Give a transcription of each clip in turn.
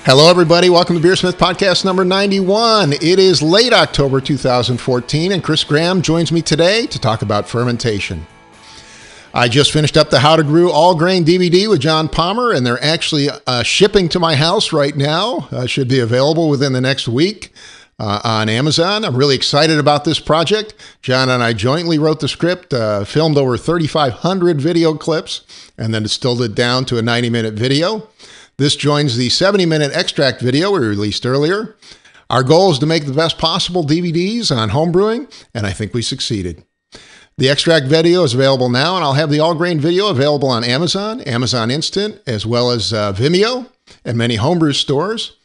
Hello, everybody. Welcome to BeerSmith Podcast number 91. It is late October 2014, and Chris Graham joins me today to talk about fermentation. I just finished up the How to Brew All Grain DVD with John Palmer, and they're actually shipping to my house right now. Should be available within the next week on Amazon. I'm really excited about this project. John and I jointly wrote the script, filmed over 3,500 video clips, and then distilled it down to a 90-minute video. This joins the 70-minute extract video we released earlier. Our goal is to make the best possible DVDs on homebrewing, and I think we succeeded. The extract video is available now, and I'll have the all-grain video available on Amazon, Amazon Instant, as well as Vimeo, and many homebrew stores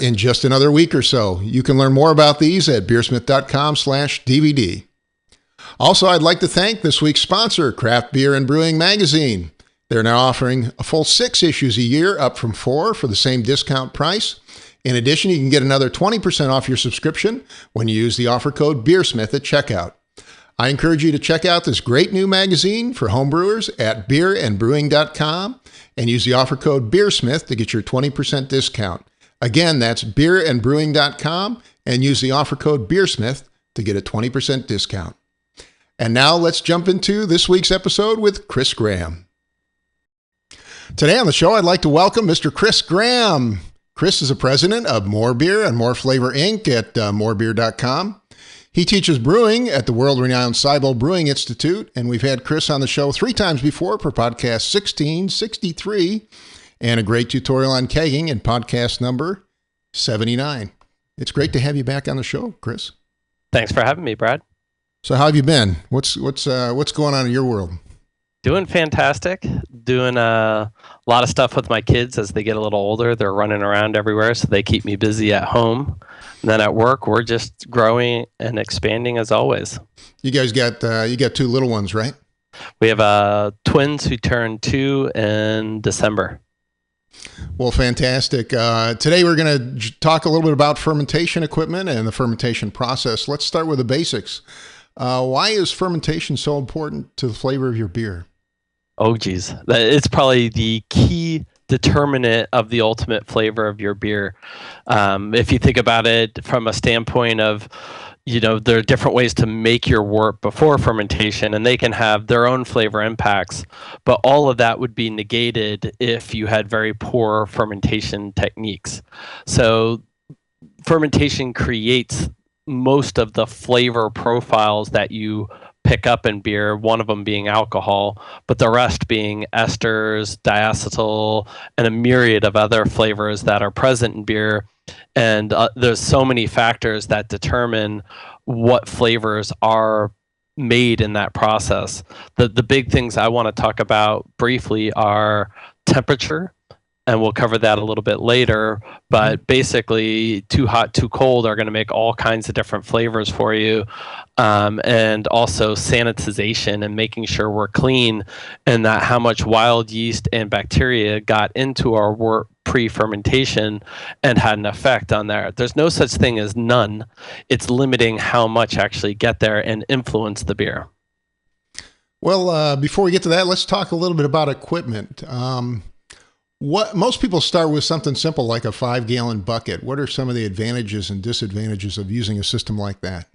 in just another week or so. You can learn more about these at beersmith.com/DVD. Also, I'd like to thank this week's sponsor, Craft Beer and Brewing Magazine. They're now offering a full 6 issues a year, up from 4 for the same discount price. In addition, you can get another 20% off your subscription when you use the offer code BeerSmith at checkout. I encourage you to check out this great new magazine for homebrewers at beerandbrewing.com and use the offer code BeerSmith to get your 20% discount. Again, that's beerandbrewing.com and use the offer code BeerSmith to get a 20% discount. And now let's jump into this week's episode with Chris Graham. Today on the show, I'd like to welcome Mr. Chris Graham. Chris is the president of More Beer and More Flavor Inc. at morebeer.com. He teaches brewing at the world-renowned Cybele Brewing Institute, and we've had Chris on the show 3 times before for podcast 1663 and a great tutorial on kegging in podcast number 79. It's great to have you back on the show, Chris. Thanks for having me, Brad. So how have you been? What's going on in your world? Doing fantastic. Doing a lot of stuff with my kids as they get a little older. They're running around everywhere, so they keep me busy at home. And then at work, we're just growing and expanding as always. You guys got 2 little ones, right? We have twins who turned 2 in December. Well, fantastic. Today we're going to talk a little bit about fermentation equipment and the fermentation process. Let's start with the basics. Why is fermentation so important to the flavor of your beer? Oh, geez. It's probably the key determinant of the ultimate flavor of your beer. If you think about it from a standpoint of, there are different ways to make your wort before fermentation, and they can have their own flavor impacts. But all of that would be negated if you had very poor fermentation techniques. So fermentation creates most of the flavor profiles that you pick up in beer, one of them being alcohol, but the rest being esters, diacetyl, and a myriad of other flavors that are present in beer. And there's so many factors that determine what flavors are made in that process. The big things I want to talk about briefly are temperature, and we'll cover that a little bit later. But basically, too hot, too cold are going to make all kinds of different flavors for you. And also sanitization and making sure we're clean, and that how much wild yeast and bacteria got into our wort pre-fermentation and had an effect on there. There's no such thing as none. It's limiting how much actually get there and influence the beer. Well, before we get to that, let's talk a little bit about equipment. Most people start with something simple like a 5-gallon bucket. What are some of the advantages and disadvantages of using a system like that?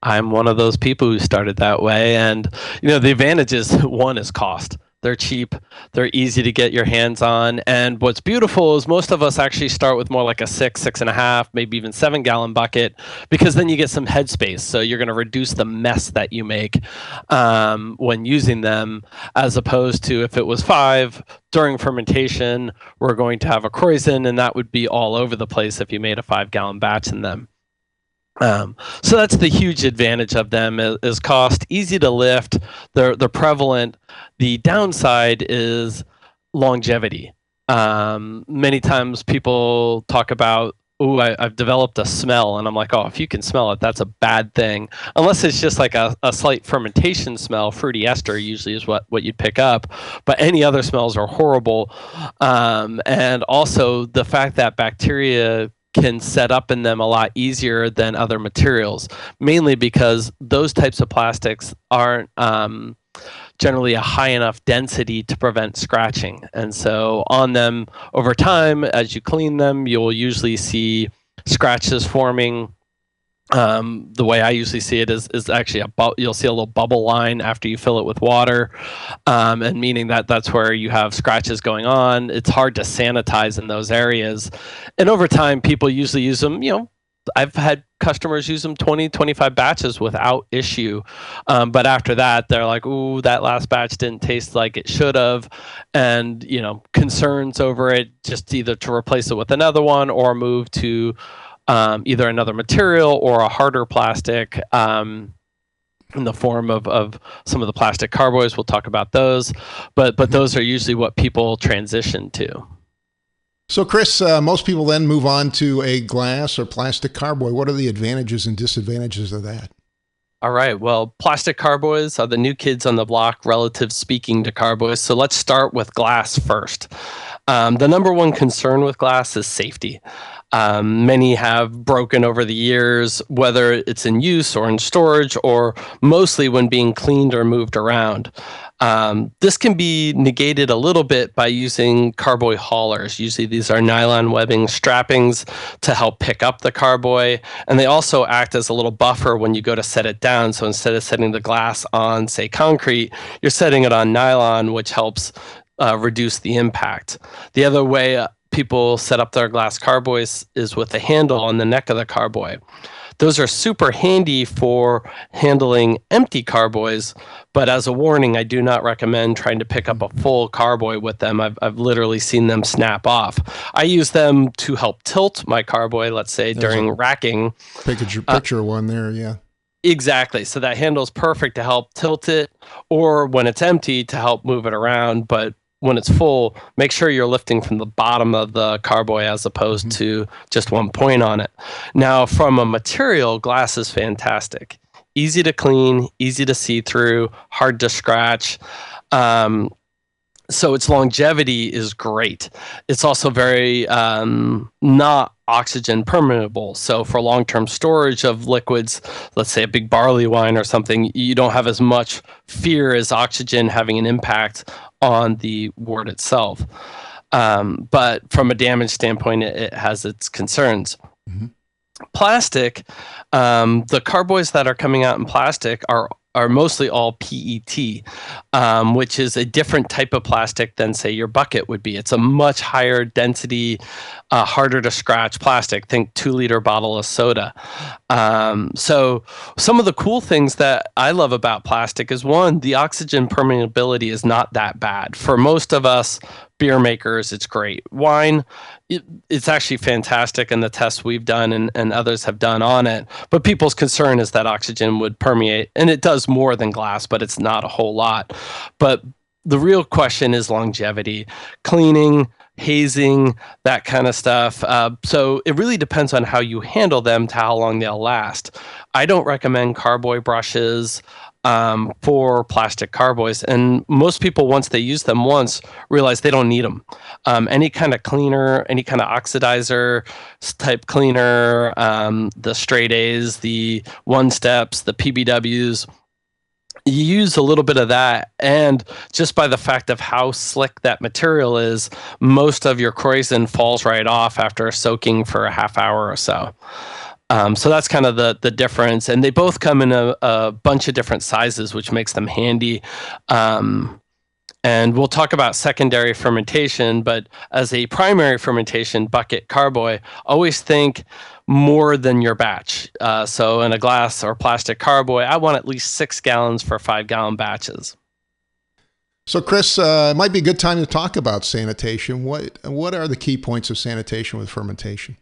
I'm one of those people who started that way. And, the advantages, one is cost. They're cheap. They're easy to get your hands on. And what's beautiful is most of us actually start with more like a 6.5, maybe even 7-gallon bucket, because then you get some headspace. So you're going to reduce the mess that you make when using them, as opposed to if it was 5, during fermentation, we're going to have a krausen, and that would be all over the place if you made a 5-gallon batch in them. So that's the huge advantage of them is cost, easy to lift, they're prevalent. The downside is longevity. Many times people talk about, I've developed a smell, and I'm like, if you can smell it, that's a bad thing. Unless it's just like a slight fermentation smell, fruity ester usually is what you'd pick up, but any other smells are horrible. And also the fact that bacteria can set up in them a lot easier than other materials, mainly because those types of plastics aren't generally a high enough density to prevent scratching. And so on them over time, as you clean them, you'll usually see scratches forming. The way I usually see it is actually you'll see a little bubble line after you fill it with water, and meaning that that's where you have scratches going on. It's hard to sanitize in those areas, and over time, people usually use them. I've had customers use them 20, 25 batches without issue, but after that, they're like, "Ooh, that last batch didn't taste like it should have," and concerns over it. Just either to replace it with another one or move to either another material or a harder plastic in the form of some of the plastic carboys. We'll talk about those, but those are usually what people transition to. So, Chris, most people then move on to a glass or plastic carboy. What are the advantages and disadvantages of that? All right. Well, plastic carboys are the new kids on the block, relative speaking to carboys. So let's start with glass first. The number one concern with glass is safety. Many have broken over the years, whether it's in use or in storage, or mostly when being cleaned or moved around. This can be negated a little bit by using carboy haulers. Usually these are nylon webbing strappings to help pick up the carboy, and they also act as a little buffer when you go to set it down. So instead of setting the glass on, say, concrete, you're setting it on nylon, which helps reduce the impact. The other way people set up their glass carboys is with the handle on the neck of the carboy. Those are super handy for handling empty carboys, but as a warning, I do not recommend trying to pick up a full carboy with them. I've literally seen them snap off. I use them to help tilt my carboy, let's say during racking. Picture one there, yeah. Exactly. So that handle's perfect to help tilt it, or when it's empty to help move it around. But when it's full, make sure you're lifting from the bottom of the carboy as opposed to just one point on it. Now, from a material, glass is fantastic. Easy to clean, easy to see through, hard to scratch. So its longevity is great. It's also very not oxygen permeable. So for long-term storage of liquids, let's say a big barley wine or something, you don't have as much fear as oxygen having an impact on the wort itself. But from a damage standpoint, it has its concerns. Mm-hmm. Plastic, the carboys that are coming out in plastic are mostly all PET, which is a different type of plastic than, say, your bucket would be. It's a much higher density, harder to scratch plastic. Think 2-liter bottle of soda. So some of the cool things that I love about plastic is, one, the oxygen permeability is not that bad. For most of us beer makers, it's great. Wine, it's actually fantastic in the tests we've done and others have done on it. But people's concern is that oxygen would permeate, and it does more than glass, but it's not a whole lot. But the real question is longevity, cleaning, hazing, that kind of stuff. So it really depends on how you handle them to how long they'll last. I don't recommend carboy brushes for plastic carboys, and most people, once they use them once, realize they don't need them. Any kind of cleaner, any kind of oxidizer type cleaner, the straight A's, the one steps, the PBWs, you use a little bit of that, and just by the fact of how slick that material is, most of your krausen falls right off after soaking for a half hour or so. So that's kind of the difference. And they both come in a bunch of different sizes, which makes them handy. And we'll talk about secondary fermentation, but as a primary fermentation bucket carboy, always think more than your batch. So in a glass or plastic carboy, I want at least 6 gallons for 5-gallon batches. So, Chris, it might be a good time to talk about sanitation. What are the key points of sanitation with fermentation?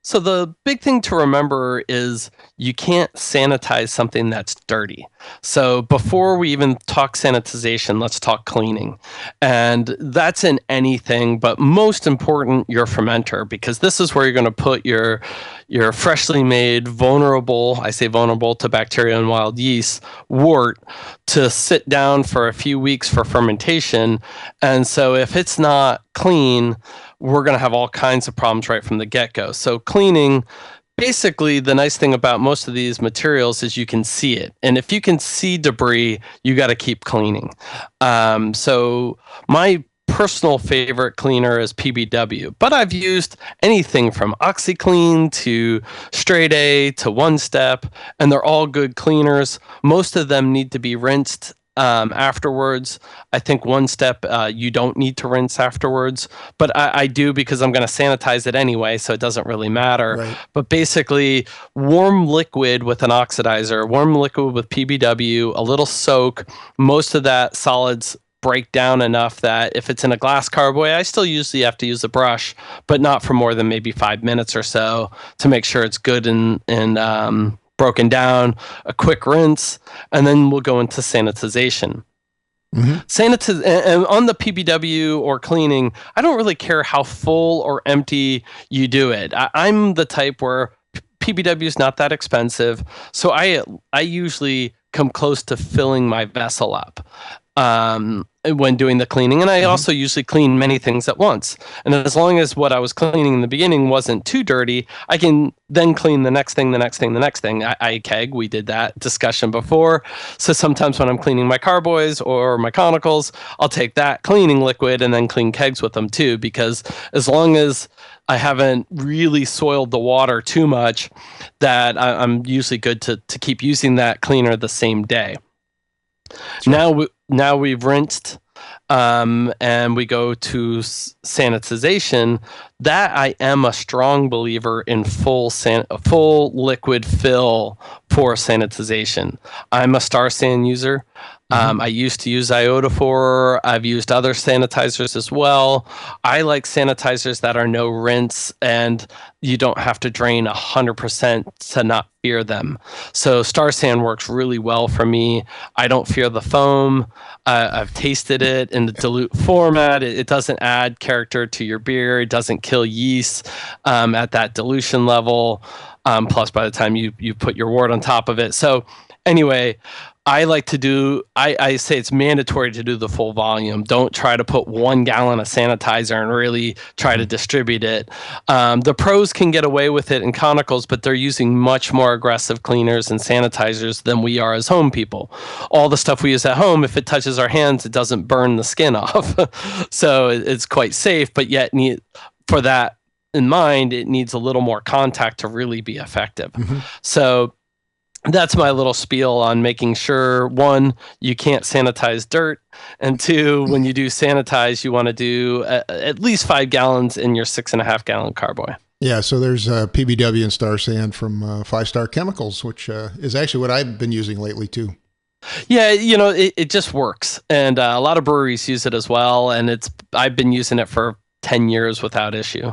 So the big thing to remember is you can't sanitize something that's dirty. So before we even talk sanitization, let's talk cleaning. And that's in anything, but most important, your fermenter, because this is where you're going to put your freshly made, vulnerable, I say vulnerable to bacteria and wild yeast, wort to sit down for a few weeks for fermentation. And so if it's not clean, we're going to have all kinds of problems right from the get-go. So cleaning basically, the nice thing about most of these materials is you can see it. And if you can see debris, you got to keep cleaning. So my personal favorite cleaner is PBW, but I've used anything from OxyClean to Straight A to One Step, and they're all good cleaners. Most of them need to be rinsed afterwards. I think One Step, you don't need to rinse afterwards, but I do because I'm going to sanitize it anyway, so it doesn't really matter. Right. But basically, warm liquid with an oxidizer, warm liquid with PBW, a little soak, most of that solids break down enough that if it's in a glass carboy, I still usually have to use a brush, but not for more than maybe 5 minutes or so to make sure it's good and broken down, a quick rinse, and then we'll go into sanitization. And on the PBW or cleaning, I don't really care how full or empty you do it. I'm the type where PBW is not that expensive, so I usually come close to filling my vessel up when doing the cleaning. And I also usually clean many things at once. And as long as what I was cleaning in the beginning wasn't too dirty, I can then clean the next thing, the next thing, the next thing. I keg, we did that discussion before. So sometimes when I'm cleaning my carboys or my conicals, I'll take that cleaning liquid and then clean kegs with them too, because as long as I haven't really soiled the water too much, that I'm usually good to keep using that cleaner the same day. Now we've rinsed and we go to sanitization. That I am a strong believer in full liquid fill for sanitization. I'm a Star San user. I used to use iodophor. I've used other sanitizers as well. I like sanitizers that are no rinse and you don't have to drain 100% to not fear them. So Star San works really well for me. I don't fear the foam. I've tasted it in the dilute format. It doesn't add character to your beer. It doesn't kill yeast at that dilution level. Plus, by the time you put your wort on top of it. So anyway, I like to do, I say it's mandatory to do the full volume. Don't try to put 1 gallon of sanitizer and really try to distribute it. The pros can get away with it in Conicals, but they're using much more aggressive cleaners and sanitizers than we are as home people. All the stuff we use at home, if it touches our hands, it doesn't burn the skin off. So it's quite safe, but yet for that in mind, it needs a little more contact to really be effective. So that's my little spiel on making sure, 1, you can't sanitize dirt, and 2, when you do sanitize, you want to do at least 5 gallons in your 6.5 gallon carboy. Yeah, so there's PBW and Star San from 5 Star Chemicals, which is actually what I've been using lately too. Yeah, it just works, and a lot of breweries use it as well, and I've been using it for 10 years without issue.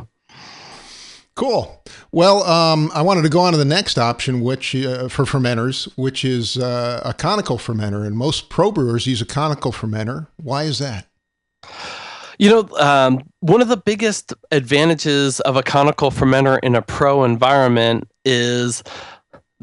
Cool. Well, I wanted to go on to the next option, which for fermenters, which is a conical fermenter. And most pro brewers use a conical fermenter. Why is that? One of the biggest advantages of a conical fermenter in a pro environment is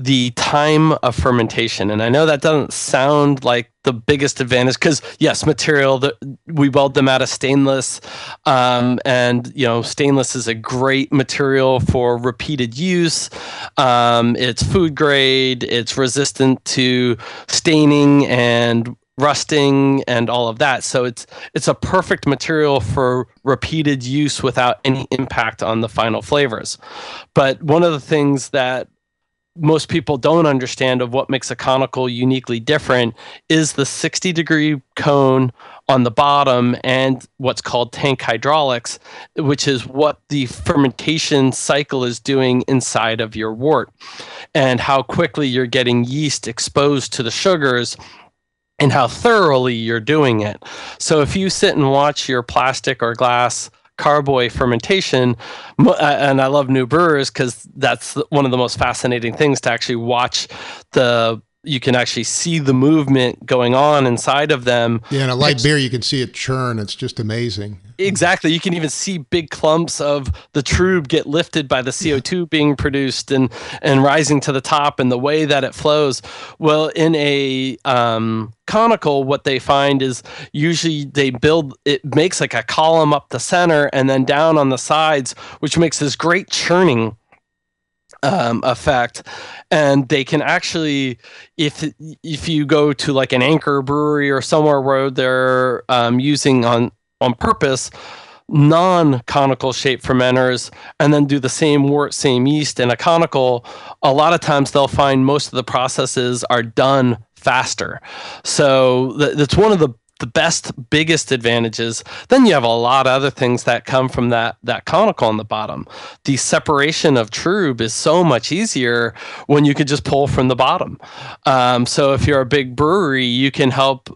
the time of fermentation. And I know that doesn't sound like the biggest advantage because, yes, material, we weld them out of stainless. And stainless is a great material for repeated use. It's food grade. It's resistant to staining and rusting and all of that. So it's a perfect material for repeated use without any impact on the final flavors. But one of the things that most people don't understand of what makes a conical uniquely different is the 60-degree cone on the bottom and what's called tank hydraulics, which is what the fermentation cycle is doing inside of your wort and how quickly you're getting yeast exposed to the sugars and how thoroughly you're doing it. So if you sit and watch your plastic or glass carboy fermentation, and I love new brewers because that's one of the most fascinating things to actually watch. You can actually see the movement going on inside of them. Yeah, in a light beer, you can see it churn. It's just amazing. Exactly. You can even see big clumps of the trub get lifted by the CO2 being produced and rising to the top and the way that it flows. Well, in a conical, what they find is usually it makes like a column up the center and then down on the sides, which makes this great churning effect, and they can actually, if you go to like an anchor brewery or somewhere where they're using on purpose non-conical shape fermenters and then do the same wort, same yeast in a conical, a lot of times they'll find most of the processes are done faster. So that's one of the best, biggest advantages. Then you have a lot of other things that come from that conical on the bottom. The separation of trub is so much easier when you can just pull from the bottom. So if you're a big brewery, you can help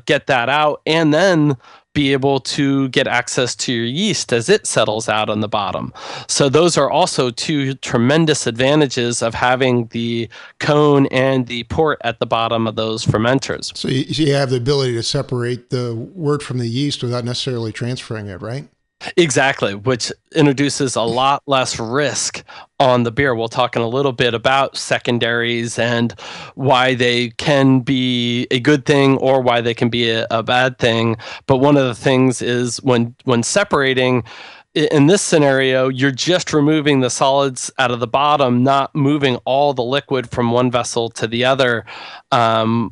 get that out and then be able to get access to your yeast as it settles out on the bottom. So those are also two tremendous advantages of having the cone and the port at the bottom of those fermenters. So you have the ability to separate the wort from the yeast without necessarily transferring it, right? Exactly, which introduces a lot less risk on the beer. We'll talk in a little bit about secondaries and why they can be a good thing or why they can be a bad thing. But one of the things is when separating, in this scenario, you're just removing the solids out of the bottom, not moving all the liquid from one vessel to the other,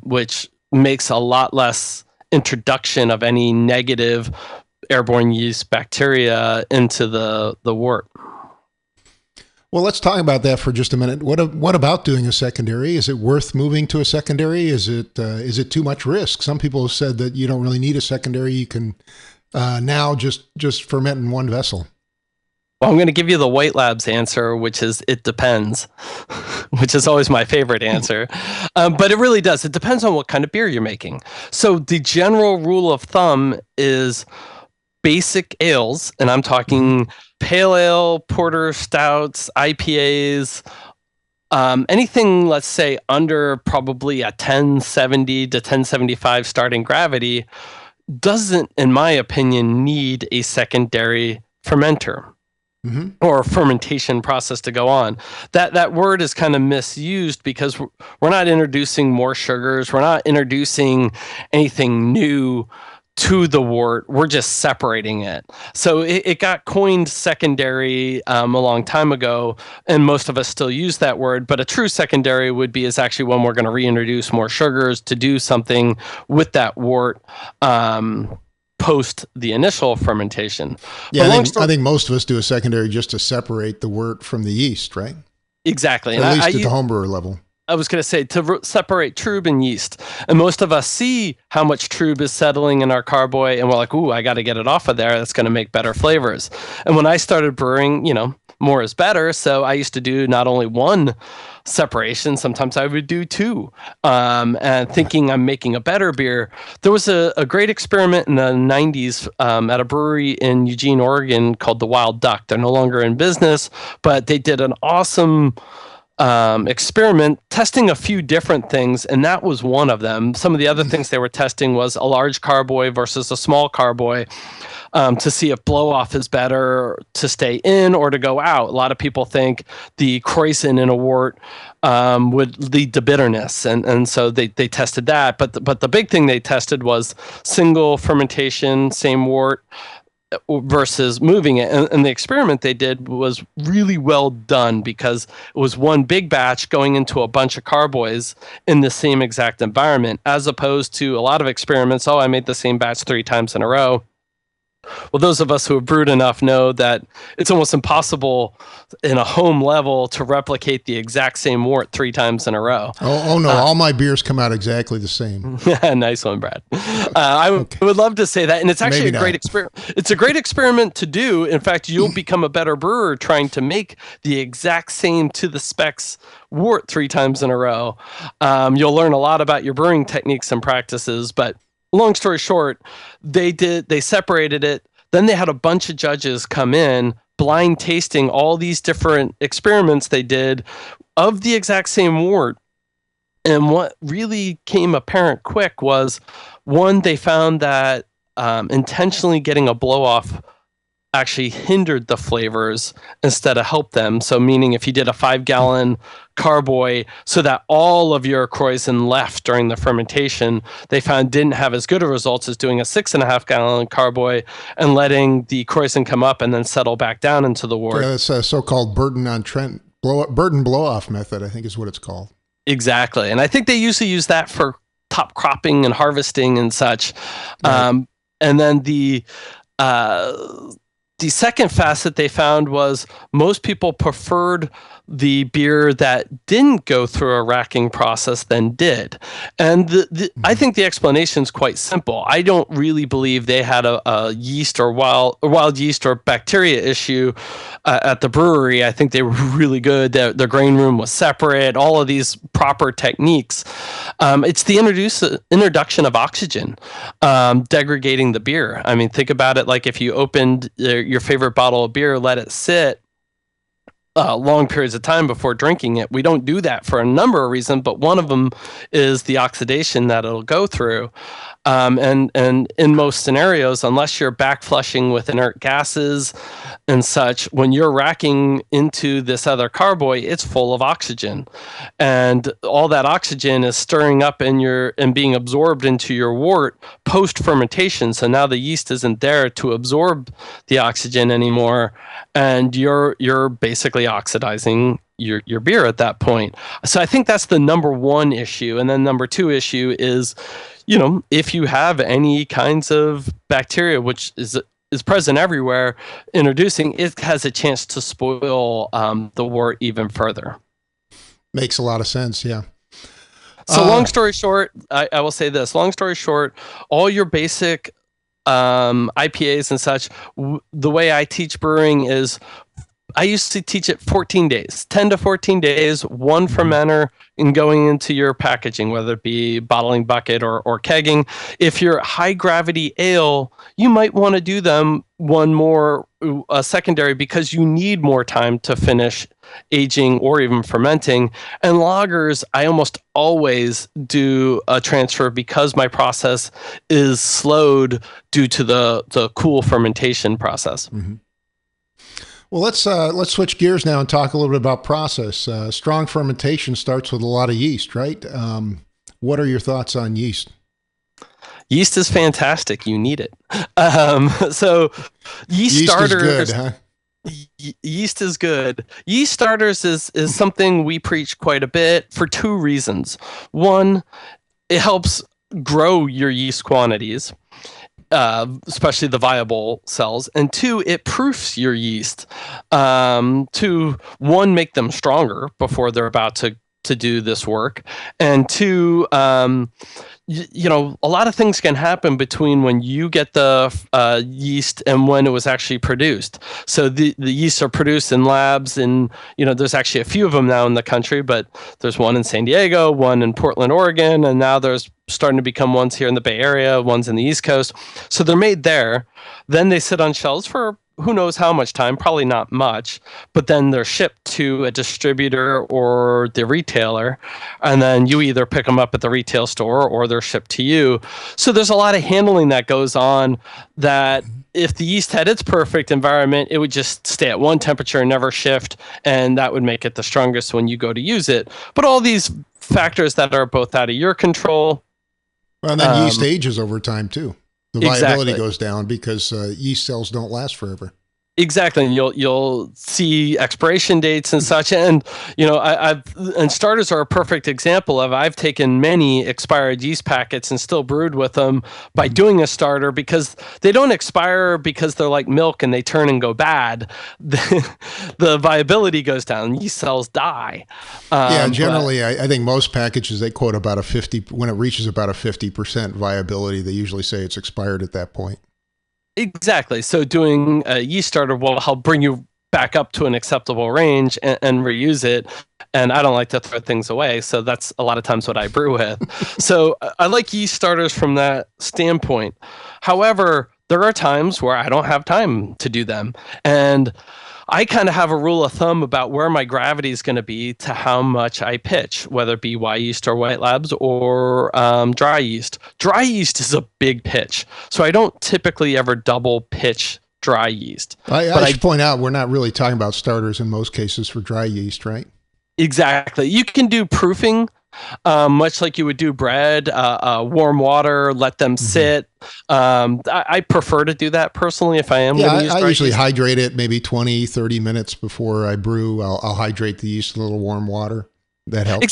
which makes a lot less introduction of any negative airborne yeast bacteria into the wort. Well, let's talk about that for just a minute. What about doing a secondary? Is it worth moving to a secondary? Is it too much risk? Some people have said that you don't really need a secondary. You can now just ferment in one vessel. Well, I'm going to give you the White Labs answer, which is it depends, which is always my favorite answer. But it really does. It depends on what kind of beer you're making. So the general rule of thumb is basic ales, and I'm talking pale ale, porter, stouts, IPAs, anything, let's say, under probably a 1070 to 1075 starting gravity doesn't, in my opinion, need a secondary fermenter. Mm-hmm. Or fermentation process to go on. That word is kind of misused because we're not introducing more sugars. We're not introducing anything new to the wort. We're just separating it. So it got coined secondary a long time ago, and most of us still use that word. But a true secondary would be is actually when we're going to reintroduce more sugars to do something with that wort post the initial fermentation. Yeah, I think most of us do a secondary just to separate the wort from the yeast, right? Exactly. At least at the homebrewer level. I was going to say to separate trub and yeast. And most of us see how much trub is settling in our carboy, and we're like, ooh, I got to get it off of there. That's going to make better flavors. And when I started brewing, more is better. So I used to do not only one separation, sometimes I would do two, and thinking I'm making a better beer. There was a great experiment in the 90s at a brewery in Eugene, Oregon called the Wild Duck. They're no longer in business, but they did an awesome experiment testing a few different things, and that was one of them. Some of the other things they were testing was a large carboy versus a small carboy, to see if blow off is better to stay in or to go out. A lot of people think the krausen in a wort would lead to bitterness, and so they tested that. But the big thing they tested was single fermentation, same wort, versus moving it. And the experiment they did was really well done because it was one big batch going into a bunch of carboys in the same exact environment, as opposed to a lot of experiments. I made the same batch 3 times in a row. Well, those of us who have brewed enough know that it's almost impossible in a home level to replicate the exact same wort 3 times in a row. Oh no, all my beers come out exactly the same. Nice one, Brad. I would love to say that, and it's actually a great experiment. It's a great experiment to do. In fact, you'll become a better brewer trying to make the exact same to the specs wort 3 times in a row. You'll learn a lot about your brewing techniques and practices, but long story short, they separated it. Then they had a bunch of judges come in, blind tasting all these different experiments they did of the exact same wort. And what really came apparent quick was, one, they found that intentionally getting a blow-off actually hindered the flavors instead of helped them. So meaning if you did a 5-gallon carboy so that all of your krausen left during the fermentation, they found didn't have as good a results as doing a 6.5-gallon carboy and letting the krausen come up and then settle back down into the wort. Yeah, that's a so-called burden on burden blow-off method, I think is what it's called. Exactly. And I think they usually use that for top cropping and harvesting and such. Right. And then the second facet they found was most people preferred the beer that didn't go through a racking process than did. And I think the explanation is quite simple. I don't really believe they had a yeast or wild yeast or bacteria issue at the brewery. I think they were really good. The grain room was separate, all of these proper techniques. It's the introduction of oxygen, degrading the beer. I mean, think about it like if you opened your favorite bottle of beer, let it sit long periods of time before drinking it. We don't do that for a number of reasons, but one of them is the oxidation that it'll go through. And in most scenarios, unless you're back flushing with inert gases and such, when you're racking into this other carboy, it's full of oxygen, and all that oxygen is stirring up and being absorbed into your wort post fermentation. So now the yeast isn't there to absorb the oxygen anymore, and you're basically oxidizing your beer at that point. So I think that's the number one issue. And then number two issue is, if you have any kinds of bacteria, which is present everywhere, introducing it has a chance to spoil the wort even further. Makes a lot of sense. Yeah. So long story short, I will say this. Long story short, all your basic IPAs and such, the way I teach brewing is I used to teach it 14 days, 10 to 14 days, one fermenter and going into your packaging, whether it be bottling bucket or kegging. If you're high gravity ale, you might want to do them one more secondary because you need more time to finish aging or even fermenting. And lagers, I almost always do a transfer because my process is slowed due to the cool fermentation process. Mm-hmm. Well, let's switch gears now and talk a little bit about process. Strong fermentation starts with a lot of yeast, right? What are your thoughts on yeast? Yeast is fantastic. You need it. So yeast starters. Is good, huh? Yeast is good. Yeast starters is something we preach quite a bit for two reasons. One, it helps grow your yeast quantities, especially the viable cells, and two, it proofs your yeast to, one, make them stronger before they're about to do this work, and two, a lot of things can happen between when you get the yeast and when it was actually produced. So the yeasts are produced in labs, and there's actually a few of them now in the country, but there's one in San Diego, one in Portland, Oregon, and now there's starting to become ones here in the Bay Area, ones in the East Coast. So they're made there. Then they sit on shelves for who knows how much time, probably not much, but then they're shipped to a distributor or the retailer, and then you either pick them up at the retail store or they're shipped to you. So there's a lot of handling that goes on that if the yeast had its perfect environment, it would just stay at one temperature and never shift, and that would make it the strongest when you go to use it. But all these factors that are both out of your control. Well, and then yeast ages over time too. The viability goes down because yeast cells don't last forever. Exactly, and you'll see expiration dates and such, and and starters are a perfect example of. I've taken many expired yeast packets and still brewed with them by doing a starter because they don't expire because they're like milk and they turn and go bad. The viability goes down, yeast cells die. Generally, I think most packages they quote about a 50 when it reaches about a 50% viability. They usually say it's expired at that point. Exactly. So doing a yeast starter will help bring you back up to an acceptable range and reuse it. And I don't like to throw things away. So that's a lot of times what I brew with. So I like yeast starters from that standpoint. However, there are times where I don't have time to do them. And I kind of have a rule of thumb about where my gravity is going to be to how much I pitch, whether it be Y yeast or white labs or dry yeast. Dry yeast is a big pitch, so I don't typically ever double pitch dry yeast. I should point out we're not really talking about starters in most cases for dry yeast, right? Exactly. You can do proofing much like you would do bread, warm water, let them sit. I prefer to do that personally if I am going to use I usually yeast. hydrate it maybe 20, 30 minutes before I brew. I'll hydrate the yeast in a little warm water. That helps.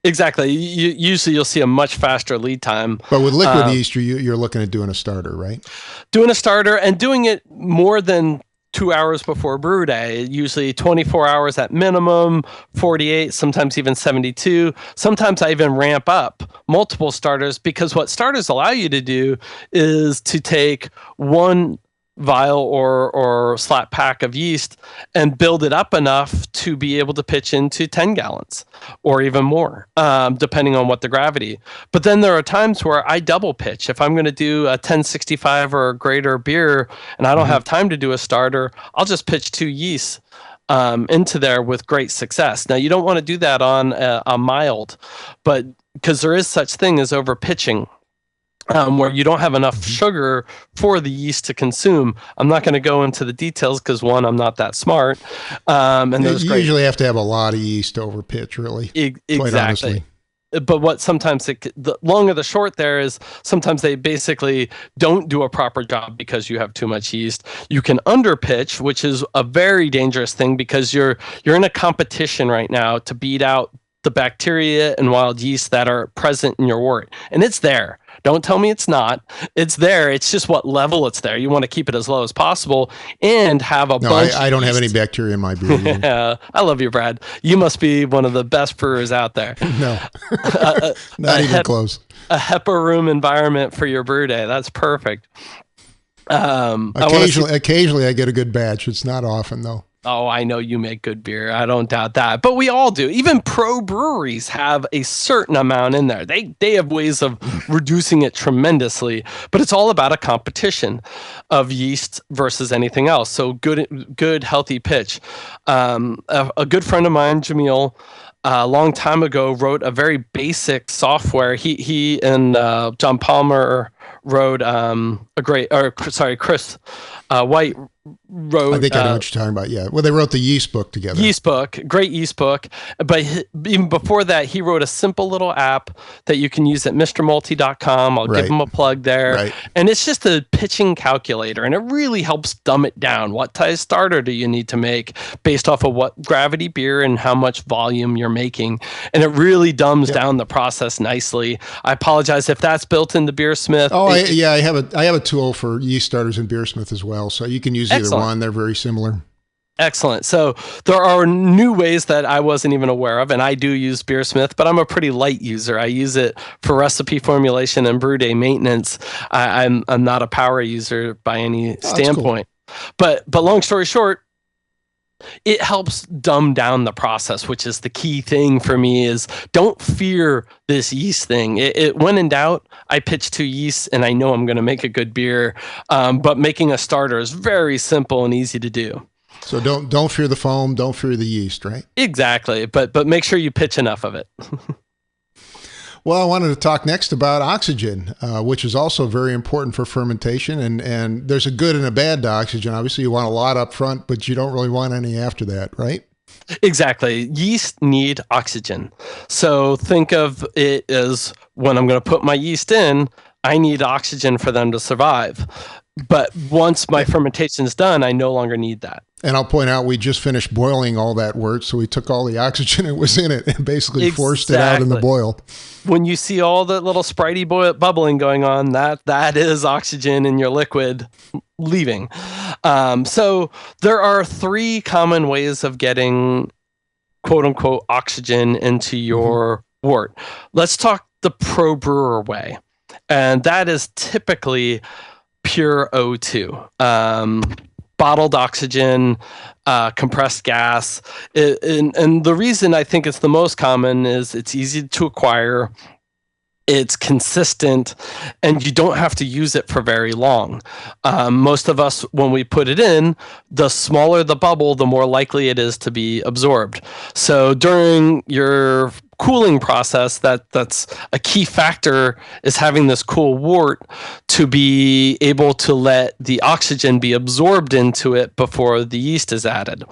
Exactly. Usually you'll see a much faster lead time. But with liquid yeast, you're looking at doing a starter, right? Doing a starter and doing it more than 2 hours before brew day, usually 24 hours at minimum, 48, sometimes even 72. Sometimes I even ramp up multiple starters, because what starters allow you to do is to take one vial or slat pack of yeast and build it up enough to be able to pitch into 10 gallons or even more, depending on what the gravity. But then there are times where I double pitch. If I'm going to do a 1065 or greater beer and I don't have time to do a starter, I'll just pitch 2 yeasts into there with great success. Now, you don't want to do that on a mild, but because there is such thing as over pitching. Where you don't have enough sugar for the yeast to consume. I'm not going to go into the details because, one, I'm not that smart. And you usually have to have a lot of yeast over pitch, really. Quite honestly. But what sometimes the long or the short there is sometimes they basically don't do a proper job because you have too much yeast. You can underpitch, which is a very dangerous thing because you're in a competition right now to beat out the bacteria and wild yeast that are present in your wort. And it's there. Don't tell me it's not. It's there. It's just what level it's there. You want to keep it as low as possible and have a bunch. I don't have any bacteria in my beer. Yeah, I love you, Brad. You must be one of the best brewers out there. No, not even close. A HEPA room environment for your brew day. That's perfect. Occasionally I get a good batch. It's not often, though. Oh, I know you make good beer. I don't doubt that. But we all do. Even pro breweries have a certain amount in there. They have ways of reducing it tremendously. But it's all about a competition of yeast versus anything else. So good healthy pitch. A good friend of mine, Jamil, a long time ago, wrote a very basic software. He and John Palmer wrote Chris White wrote. I think I know what you're talking about. Yeah. Well, they wrote the yeast book together. Yeast book, great yeast book. But even before that, he wrote a simple little app that you can use at MrMulti.com. I'll give him a plug there. Right. And it's just a pitching calculator, and it really helps dumb it down. What size starter do you need to make based off of what gravity beer and how much volume you're making? And it really dumbs down the process nicely. I apologize if that's built into BeerSmith. Oh, I have a tool for yeast starters in BeerSmith as well, so you can use either one. They're very similar. Excellent. So there are new ways that I wasn't even aware of, and I do use BeerSmith, but I'm a pretty light user. I use it for recipe formulation and brew day maintenance. I'm not a power user by any standpoint. Cool. But long story short, it helps dumb down the process, which is the key thing for me. Is don't fear this yeast thing. When in doubt, I pitch 2 yeasts and I know I'm going to make a good beer. But making a starter is very simple and easy to do. So don't fear the foam, don't fear the yeast, right? Exactly. But make sure you pitch enough of it. Well, I wanted to talk next about oxygen, which is also very important for fermentation. And there's a good and a bad to oxygen. Obviously, you want a lot up front, but you don't really want any after that, right? Exactly. Yeast need oxygen. So think of it as when I'm going to put my yeast in, I need oxygen for them to survive. But once my fermentation is done, I no longer need that. And I'll point out, we just finished boiling all that wort, so we took all the oxygen that was in it and basically forced it out in the boil. When you see all the little spritey bubbling going on, that is oxygen in your liquid leaving. So there are 3 common ways of getting quote-unquote oxygen into your wort. Let's talk the pro brewer way. And that is typically pure O2. Bottled oxygen, compressed gas. And the reason I think it's the most common is it's easy to acquire, it's consistent, and you don't have to use it for very long. Most of us, when we put it in, the smaller the bubble, the more likely it is to be absorbed. So during your cooling process, that's a key factor, is having this cool wort to be able to let the oxygen be absorbed into it before the yeast is added.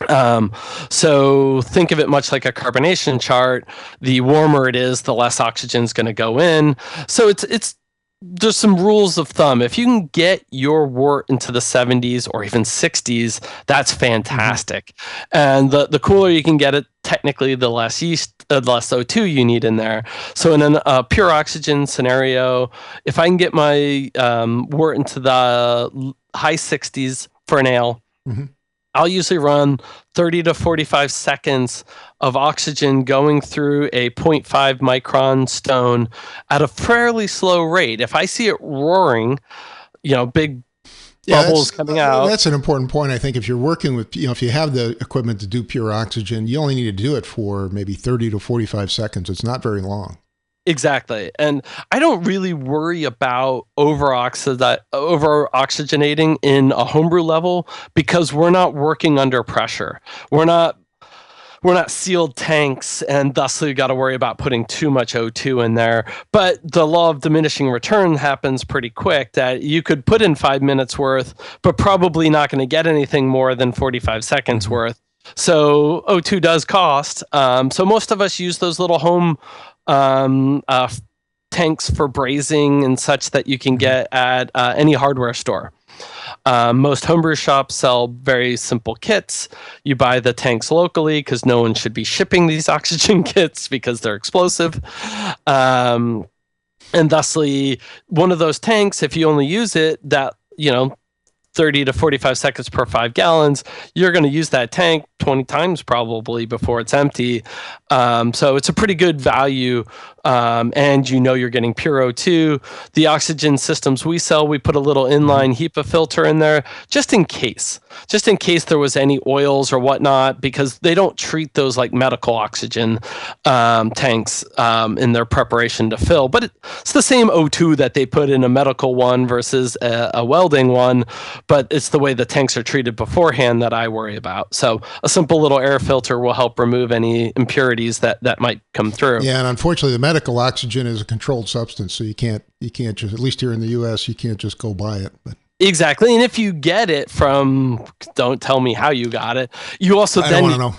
Um, so think of it much like a carbonation chart. The warmer it is, the less oxygen is going to go in. So it's there's some rules of thumb. If you can get your wort into the 70s or even 60s, that's fantastic. And the cooler you can get it, technically, the less yeast, the less O2 you need in there. So in a pure oxygen scenario, if I can get my wort into the high 60s for an ale, I'll usually run 30 to 45 seconds of oxygen going through a 0.5 micron stone at a fairly slow rate. If I see it roaring, big bubbles coming out. That's an important point. I think if you're working with, if you have the equipment to do pure oxygen, you only need to do it for maybe 30 to 45 seconds. It's not very long. Exactly. And I don't really worry about over oxygenating in a homebrew level because we're not working under pressure. We're not sealed tanks, and thusly you got to worry about putting too much O2 in there. But the law of diminishing return happens pretty quick, that you could put in 5 minutes worth, but probably not going to get anything more than 45 seconds worth. So O2 does cost. So most of us use those little home tanks for brazing and such that you can get at any hardware store. Most homebrew shops sell very simple kits. You buy the tanks locally because no one should be shipping these oxygen kits because they're explosive. And thusly, one of those tanks, if you only use it 30 to 45 seconds per 5 gallons, you're going to use that tank 20 times probably before it's empty. So it's a pretty good value, and you're getting pure O2. The oxygen systems we sell, we put a little inline HEPA filter in there just in case there was any oils or whatnot, because they don't treat those like medical oxygen tanks in their preparation to fill. But it's the same O2 that they put in a medical one versus a welding one, but it's the way the tanks are treated beforehand that I worry about. So a simple little air filter will help remove any impurities that might come through. Yeah, and unfortunately, the medical oxygen is a controlled substance, so you can't just, at least here in the U.S., you can't just go buy it. But exactly, and if you get it from, don't tell me how you got it. You also I don't want to know.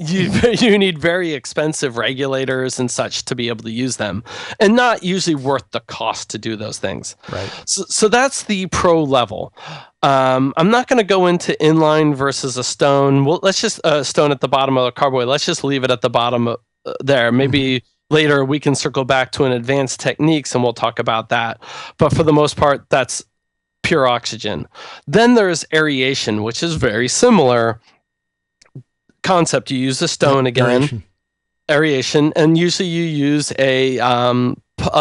You need very expensive regulators and such to be able to use them, and not usually worth the cost to do those things. Right. So that's the pro level. I'm not going to go into inline versus a stone. Well, let's just stone at the bottom of the carboy. Let's just leave it at the bottom there. Maybe later we can circle back to an advanced techniques and we'll talk about that. But for the most part, that's pure oxygen. Then there's aeration, which is very similar concept. You use a stone again, aeration, and usually you use a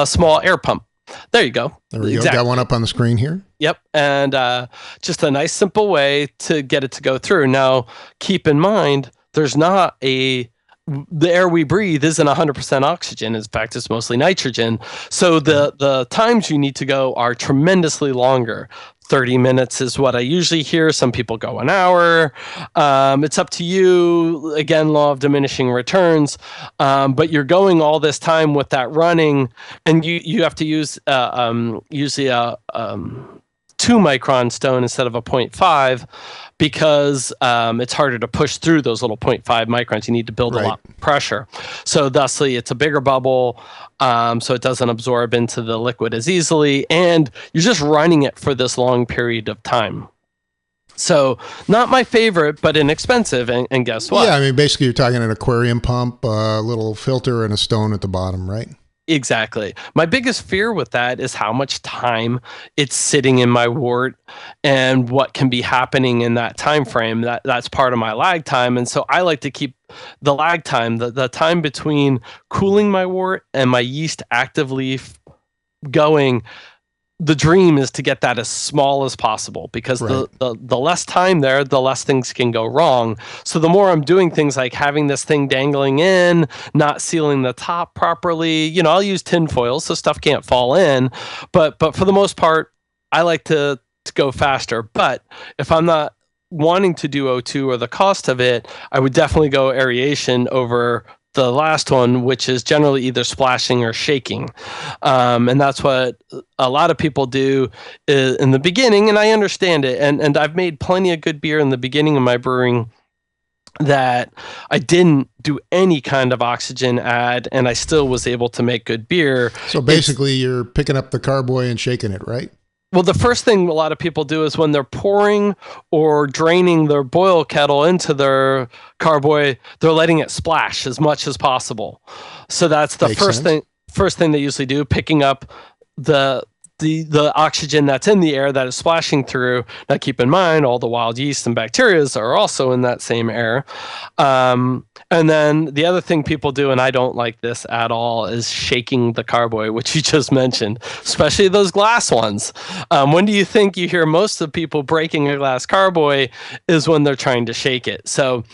small air pump. There you go. There we go. Got one up on the screen here. Yep. And just a nice, simple way to get it to go through. Now, keep in mind, the air we breathe isn't 100% oxygen. In fact, it's mostly nitrogen. So the times you need to go are tremendously longer. 30 minutes is what I usually hear. Some people go an hour. It's up to you. Again, law of diminishing returns. But you're going all this time with that running, and you have to use usually a 2 micron stone instead of a 0.5 because it's harder to push through those little 0.5 microns. You need to build a lot of pressure. So thusly, it's a bigger bubble, so it doesn't absorb into the liquid as easily, and you're just running it for this long period of time. So not my favorite, but inexpensive, and guess what? Yeah, I mean, basically you're talking an aquarium pump, a little filter, and a stone at the bottom, right? Exactly. My biggest fear with that is how much time it's sitting in my wort and what can be happening in that time frame. That's part of my lag time. And so I like to keep the lag time, the time between cooling my wort and my yeast actively going. The dream is to get that as small as possible, because the less time there, the less things can go wrong. So the more I'm doing things like having this thing dangling in, not sealing the top properly, I'll use tin foil so stuff can't fall in. But for the most part, I like to go faster. But if I'm not wanting to do O2 or the cost of it, I would definitely go aeration over the last one, which is generally either splashing or shaking. And that's what a lot of people do in the beginning, and I understand it. And I've made plenty of good beer in the beginning of my brewing that I didn't do any kind of oxygen add, and I still was able to make good beer. So basically, you're picking up the carboy and shaking it, right? Well, the first thing a lot of people do is when they're pouring or draining their boil kettle into their carboy, they're letting it splash as much as possible. So that's the Makes first sense. thing they usually do, picking up the oxygen that's in the air that is splashing through. Now, keep in mind, all the wild yeast and bacteria are also in that same air. And then the other thing people do, and I don't like this at all, is shaking the carboy, which you just mentioned, especially those glass ones. When do you think you hear most of people breaking a glass carboy is when they're trying to shake it. So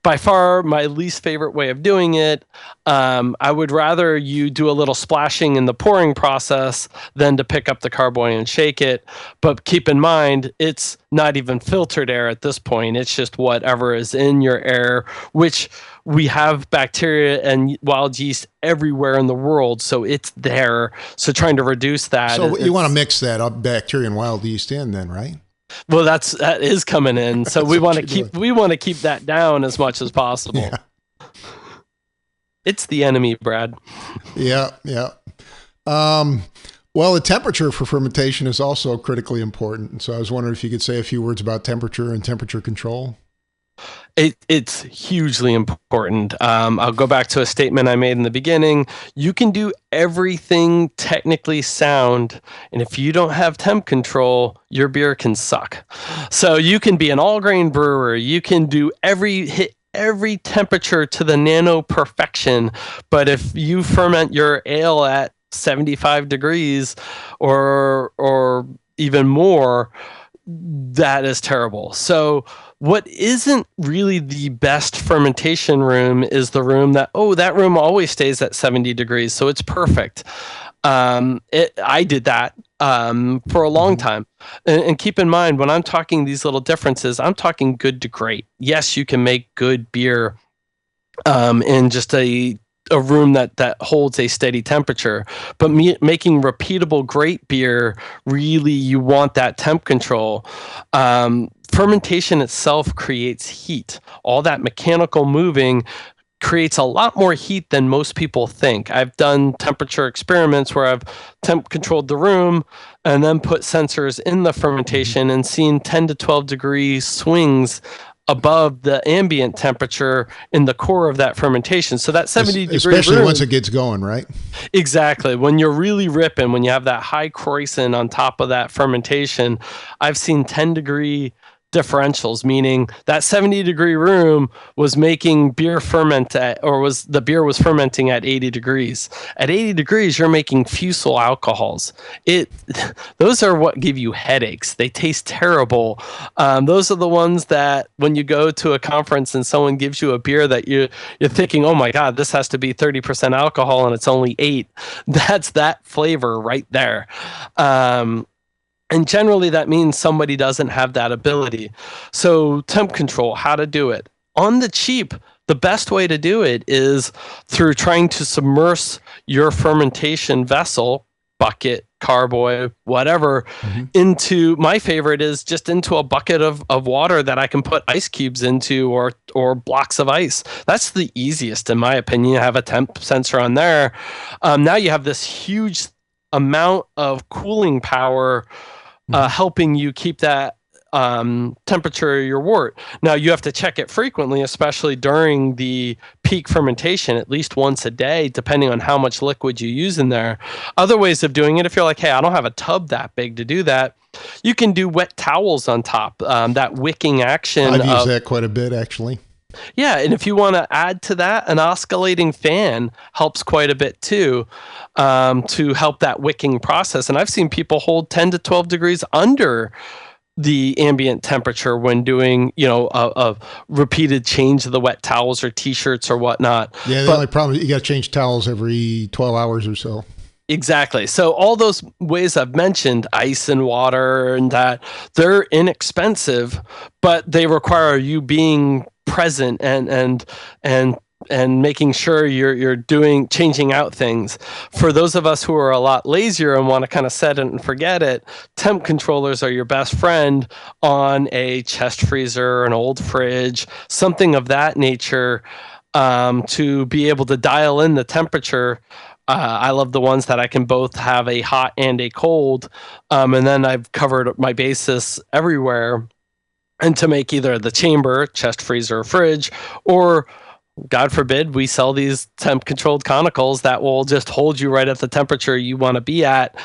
by far my least favorite way of doing it. I would rather you do a little splashing in the pouring process than to pick up the carboy and shake it. But keep in mind, it's not even filtered air at this point. It's just whatever is in your air, which we have bacteria and wild yeast everywhere in the world. So it's there. So trying to reduce that. So you want to mix that up, bacteria and wild yeast in then, right? Well, that is coming in. So we want to keep that down as much as possible. Yeah. It's the enemy, Brad. Yeah. Well, the temperature for fermentation is also critically important. So I was wondering if you could say a few words about temperature and temperature control. It's hugely important. I'll go back to a statement I made in the beginning. You can do everything technically sound, and if you don't have temp control, your beer can suck. So you can be an all-grain brewer. You can hit every temperature to the nano perfection, but if you ferment your ale at 75 degrees or even more, that is terrible. So what isn't really the best fermentation room is the room that room always stays at 70 degrees, so it's perfect. I did that for a long time. And keep in mind, when I'm talking these little differences, I'm talking good to great. Yes, you can make good beer in just a room that holds a steady temperature, but making repeatable great beer, really you want that temp control. Fermentation itself creates heat. All that mechanical moving creates a lot more heat than most people think. I've done temperature experiments where I've temp controlled the room and then put sensors in the fermentation and seen 10 to 12 degree swings above the ambient temperature in the core of that fermentation. So that 70 degree especially room, once it gets going, right? Exactly. When you're really ripping, when you have that high croissant on top of that fermentation, I've seen 10 degree differentials, meaning that 70 degree room was making beer ferment the beer was fermenting at 80 degrees. At 80 degrees, you're making fusel alcohols. Those are what give you headaches. They taste terrible. Those are the ones that when you go to a conference and someone gives you a beer that you're thinking, oh my God, this has to be 30% alcohol and it's only 8. That's that flavor right there. And generally that means somebody doesn't have that ability. So temp control, how to do it. On the cheap, the best way to do it is through trying to submerge your fermentation vessel, bucket, carboy, whatever, into, my favorite is just into a bucket of water that I can put ice cubes into or blocks of ice. That's the easiest, in my opinion. You have a temp sensor on there. Now you have this huge amount of cooling power helping you keep that temperature of your wort. Now you have to check it frequently, especially during the peak fermentation, at least once a day, depending on how much liquid you use in there. Other ways of doing it, if you're like, hey, I don't have a tub that big to do that, you can do wet towels on top. That wicking action. I've used that quite a bit, actually. Yeah, and if you want to add to that, an oscillating fan helps quite a bit too, to help that wicking process. And I've seen people hold 10 to 12 degrees under the ambient temperature when doing, a repeated change of the wet towels or T-shirts or whatnot. Yeah, the only problem is you got to change towels every 12 hours or so. Exactly. So all those ways I've mentioned, ice and water and that, they're inexpensive, but they require you being present and and making sure you're changing out things. For those of us who are a lot lazier and want to kind of set it and forget it, temp controllers are your best friend on a chest freezer, an old fridge, something of that nature, to be able to dial in the temperature. I love the ones that I can both have a hot and a cold, and then I've covered my basis everywhere, and to make either the chamber, chest freezer, fridge, or God forbid, we sell these temp controlled conicals that will just hold you right at the temperature you want to be at,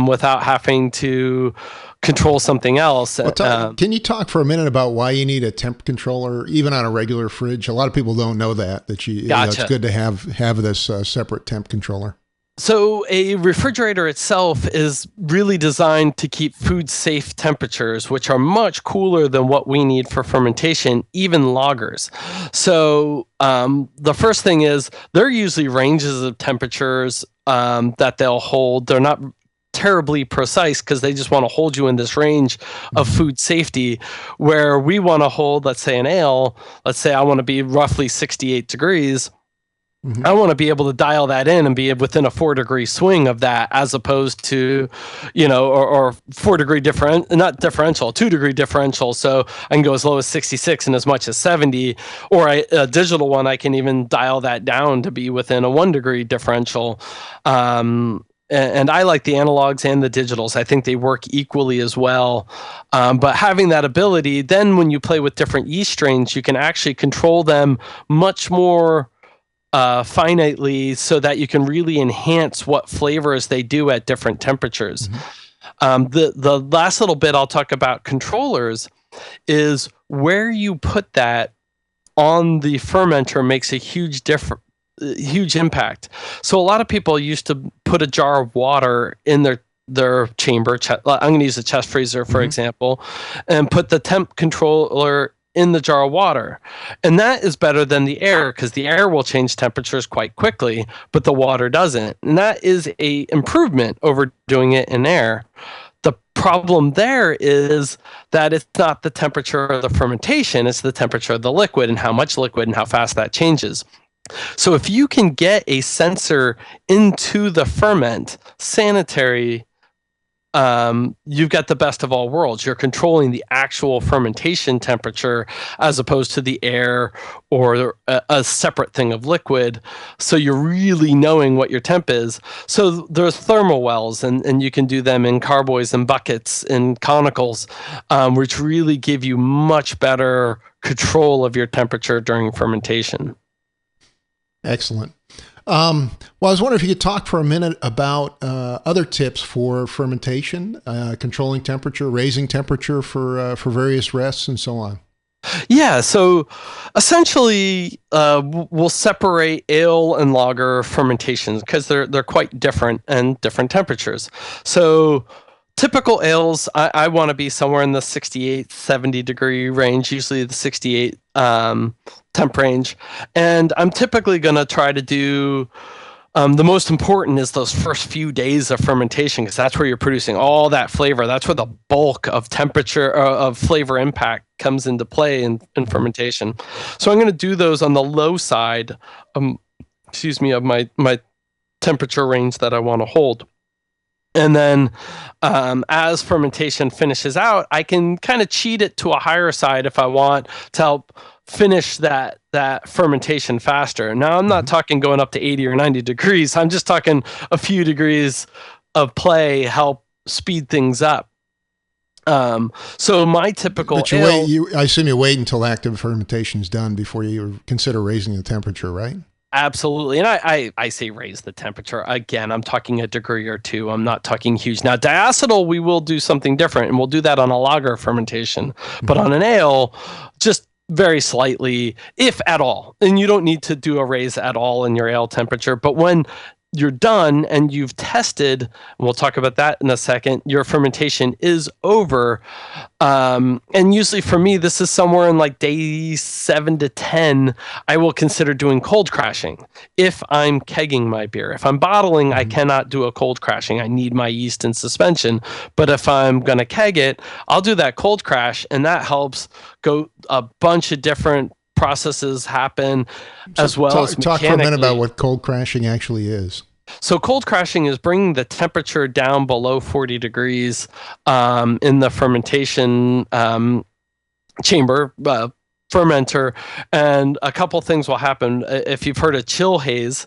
without having to control something else. Well, can you talk for a minute about why you need a temp controller, even on a regular fridge? A lot of people don't know that it's good to have this separate temp controller. So a refrigerator itself is really designed to keep food safe temperatures, which are much cooler than what we need for fermentation, even lagers. So the first thing is there are usually ranges of temperatures that they'll hold. They're not terribly precise because they just want to hold you in this range of food safety, where we want to hold, let's say, an ale. Let's say I want to be roughly 68 degrees. Mm-hmm. I want to be able to dial that in and be within a 4-degree swing of that, as opposed to, or 4-degree not differential, 2-degree differential. So I can go as low as 66 and as much as 70, or a digital one, I can even dial that down to be within a 1-degree differential. And I like the analogs and the digitals. I think they work equally as well. But having that ability, then when you play with different yeast strains, you can actually control them much more finitely, so that you can really enhance what flavors they do at different temperatures. Mm-hmm. The last little bit I'll talk about controllers is where you put that on the fermenter makes a huge impact. So a lot of people used to put a jar of water in their chamber. I'm going to use a chest freezer, for example, and put the temp controller in the jar of water. And that is better than the air, because the air will change temperatures quite quickly, but the water doesn't. And that is a improvement over doing it in air. The problem there is that it's not the temperature of the fermentation, it's the temperature of the liquid and how much liquid and how fast that changes. So if you can get a sensor into the ferment, sanitary, you've got the best of all worlds. You're controlling the actual fermentation temperature as opposed to the air or a separate thing of liquid. So you're really knowing what your temp is. So there's thermal wells, and you can do them in carboys and buckets and conicals, which really give you much better control of your temperature during fermentation. Excellent. Well, I was wondering if you could talk for a minute about other tips for fermentation, controlling temperature, raising temperature for various rests, and so on. Yeah, so essentially, we'll separate ale and lager fermentations because they're quite different and different temperatures. So typical ales, I want to be somewhere in the 68, 70 degree range, usually the 68 temp range. And I'm typically going to try to do, the most important is those first few days of fermentation, because that's where you're producing all that flavor. That's where the bulk of temperature, of flavor impact comes into play in fermentation. So I'm going to do those on the low side, of my temperature range that I want to hold. And then as fermentation finishes out, I can kind of cheat it to a higher side if I want to help finish that fermentation faster. Now, I'm not talking going up to 80 or 90 degrees. I'm just talking a few degrees of play help speed things up. So my typical I assume you wait until active fermentation is done before you consider raising the temperature, right? Absolutely. And I say raise the temperature. Again, I'm talking a degree or two. I'm not talking huge. Now, diacetyl, we will do something different, and we'll do that on a lager fermentation. But on an ale, just very slightly, if at all. And you don't need to do a raise at all in your ale temperature. But when you're done and you've tested, and we'll talk about that in a second, your fermentation is over. And usually for me, this is somewhere in like day 7 to 10, I will consider doing cold crashing if I'm kegging my beer. If I'm bottling, I cannot do a cold crashing. I need my yeast in suspension. But if I'm going to keg it, I'll do that cold crash, and that helps go a bunch of different processes happen, as well as talk for a minute about what cold crashing actually is. So cold crashing is bringing the temperature down below 40 degrees in the fermentation chamber, fermenter, and a couple things will happen. If you've heard of chill haze,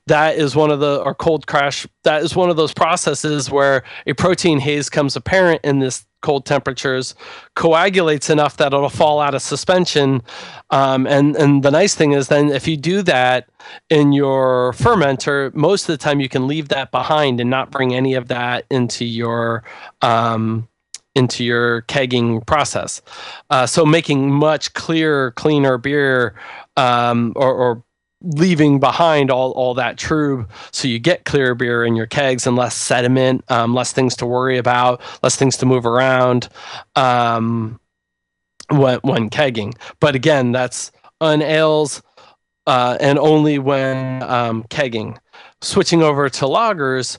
that is one of the, or cold crash, that is one of those processes where a protein haze comes apparent in this cold temperatures, coagulates enough that it'll fall out of suspension. And the nice thing is then if you do that in your fermenter, most of the time you can leave that behind and not bring any of that into your kegging process. So making much clearer, cleaner beer, or leaving behind all that trub, so you get clearer beer in your kegs and less sediment, less things to worry about, less things to move around when kegging. But again, that's on ales and only when kegging. Switching over to lagers,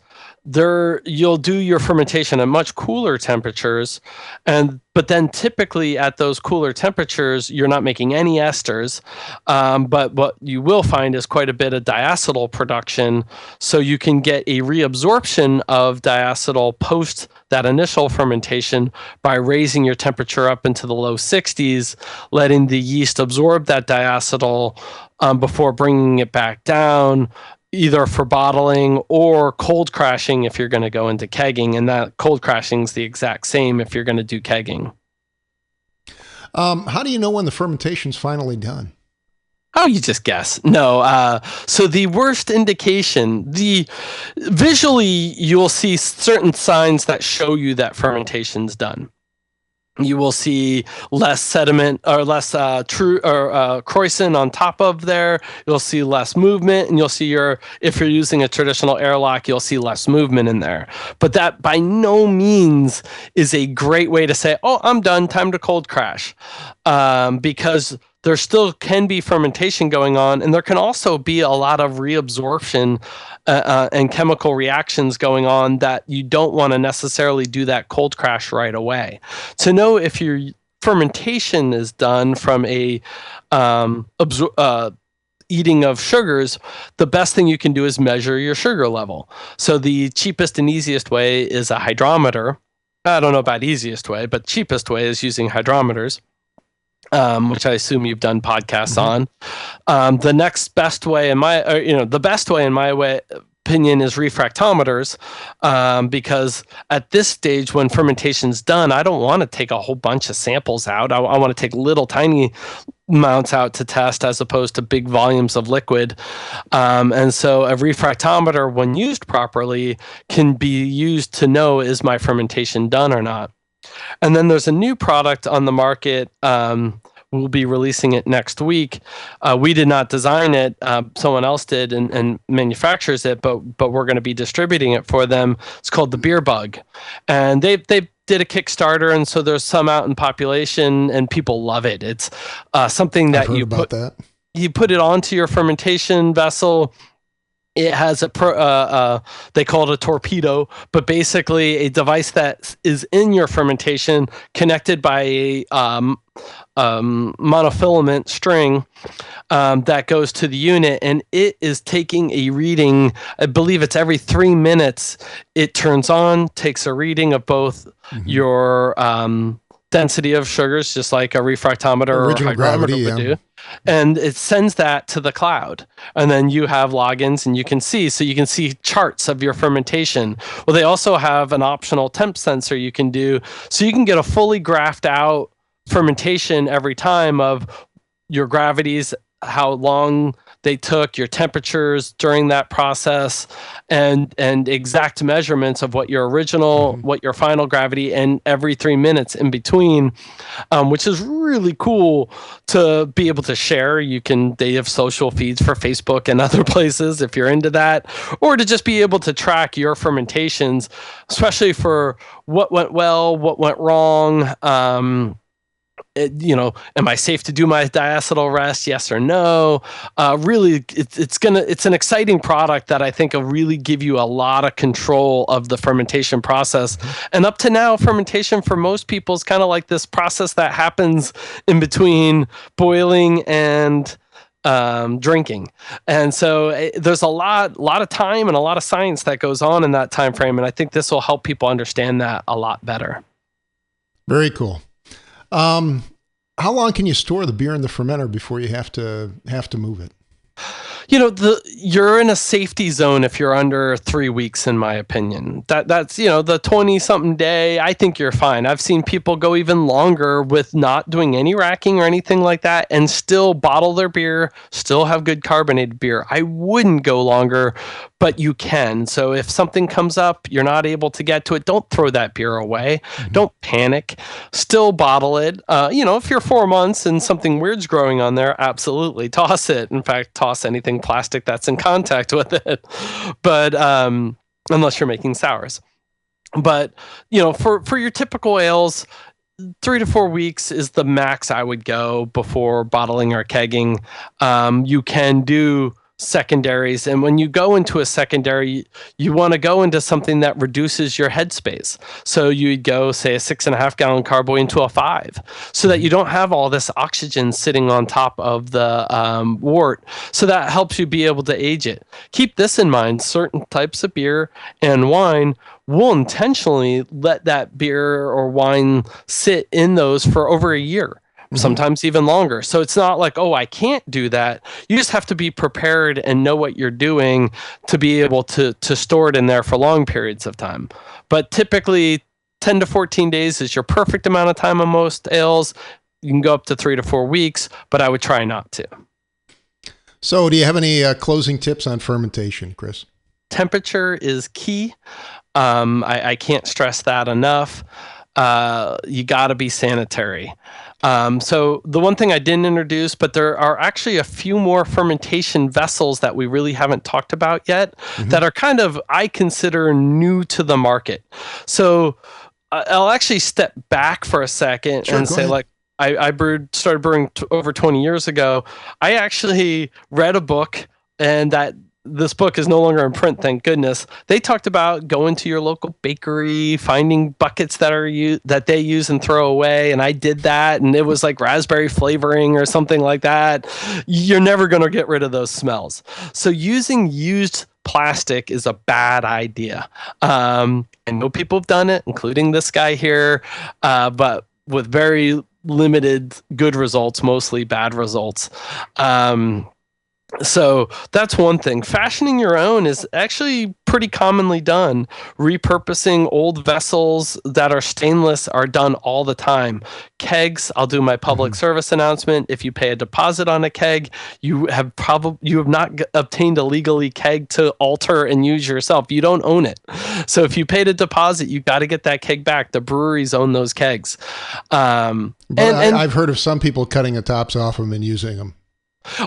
you'll do your fermentation at much cooler temperatures, but then typically at those cooler temperatures you're not making any esters, but what you will find is quite a bit of diacetyl production, so you can get a reabsorption of diacetyl post that initial fermentation by raising your temperature up into the low 60s, letting the yeast absorb that diacetyl before bringing it back down, either for bottling or cold crashing if you're going to go into kegging. And that cold crashing is the exact same if you're going to do kegging. How do you know when the fermentation's finally done? Oh, you just guess. No. So the worst indication, visually, you'll see certain signs that show you that fermentation's done. You will see less sediment or less croissant on top of there. You'll see less movement, and you'll see if you're using a traditional airlock, you'll see less movement in there. But that by no means is a great way to say, oh, I'm done, time to cold crash, because there still can be fermentation going on, and there can also be a lot of reabsorption and chemical reactions going on that you don't want to necessarily do that cold crash right away. To know if your fermentation is done from a eating of sugars, the best thing you can do is measure your sugar level. So the cheapest and easiest way is a hydrometer. I don't know about easiest way, but cheapest way is using hydrometers. Which I assume you've done podcasts on. The next best way the best way in my opinion is refractometers, because at this stage when fermentation's done, I don't want to take a whole bunch of samples out. I want to take little tiny amounts out to test as opposed to big volumes of liquid. And so a refractometer, when used properly, can be used to know, is my fermentation done or not? And then there's a new product on the market. We'll be releasing it next week. We did not design it. Someone else did and manufactures it, but we're going to be distributing it for them. It's called the Beer Bug. And they did a Kickstarter, and so there's some out in population, and people love it. It's something that you put it onto your fermentation vessel. It has they call it a torpedo, but basically a device that is in your fermentation connected by a monofilament string that goes to the unit, and it is taking a reading. I believe it's every 3 minutes. It turns on, takes a reading of both your density of sugars, just like a refractometer or hygrometer would do. And it sends that to the cloud. And then you have logins and you can see charts of your fermentation. Well, they also have an optional temp sensor you can do. So you can get a fully graphed out fermentation every time of your gravities, how long they took, your temperatures during that process, and exact measurements of what your original, what your final gravity, and every 3 minutes in between, which is really cool to be able to share. They have social feeds for Facebook and other places if you're into that, or to just be able to track your fermentations, especially for what went well, what went wrong, am I safe to do my diacetyl rest? Yes or no? Really, it's an exciting product that I think will really give you a lot of control of the fermentation process. And up to now, fermentation for most people is kind of like this process that happens in between boiling and drinking. And so there's a lot of time and a lot of science that goes on in that time frame. And I think this will help people understand that a lot better. Very cool. How long can you store the beer in the fermenter before you have to move it? You're in a safety zone if you're under 3 weeks, in my opinion. That's the 20-something day. I think you're fine. I've seen people go even longer with not doing any racking or anything like that and still bottle their beer, still have good carbonated beer. I wouldn't go longer, but you can. So if something comes up, you're not able to get to it, don't throw that beer away. Don't panic. Still bottle it. If you're 4 months and something weird's growing on there, absolutely toss it. In fact, toss anything plastic that's in contact with it. But unless you're making sours. But, for your typical ales, 3 to 4 weeks is the max I would go before bottling or kegging. You can do secondaries, and when you go into a secondary, you want to go into something that reduces your headspace. So you'd go, say, a 6.5 gallon carboy into a 5, so that you don't have all this oxygen sitting on top of the wort. So that helps you be able to age it. Keep this in mind: certain types of beer and wine will intentionally let that beer or wine sit in those for over a year. Sometimes even longer. So it's not like, oh, I can't do that. You just have to be prepared and know what you're doing to be able to store it in there for long periods of time. But typically 10 to 14 days is your perfect amount of time on most ales. You can go up to 3 to 4 weeks, but I would try not to. So do you have any closing tips on fermentation, Chris? Temperature is key. I can't stress that enough. You got to be sanitary. So the one thing I didn't introduce, but there are actually a few more fermentation vessels that we really haven't talked about yet that are kind of, I consider, new to the market. So I'll actually step back for a second and say, like, I started brewing over 20 years ago. I actually read a book, and this book is no longer in print, thank goodness. They talked about going to your local bakery, finding buckets that they use and throw away, and I did that, and it was like raspberry flavoring or something like that. You're never going to get rid of those smells. So using used plastic is a bad idea. I know people have done it, including this guy here, but with very limited good results, mostly bad results. So that's one thing. Fashioning your own is actually pretty commonly done. Repurposing old vessels that are stainless are done all the time. Kegs, I'll do my public service announcement. If you pay a deposit on a keg, you have not obtained a legally keg to alter and use yourself. You don't own it. So if you paid a deposit, you got to get that keg back. The breweries own those kegs. I've heard of some people cutting the tops off them and using them.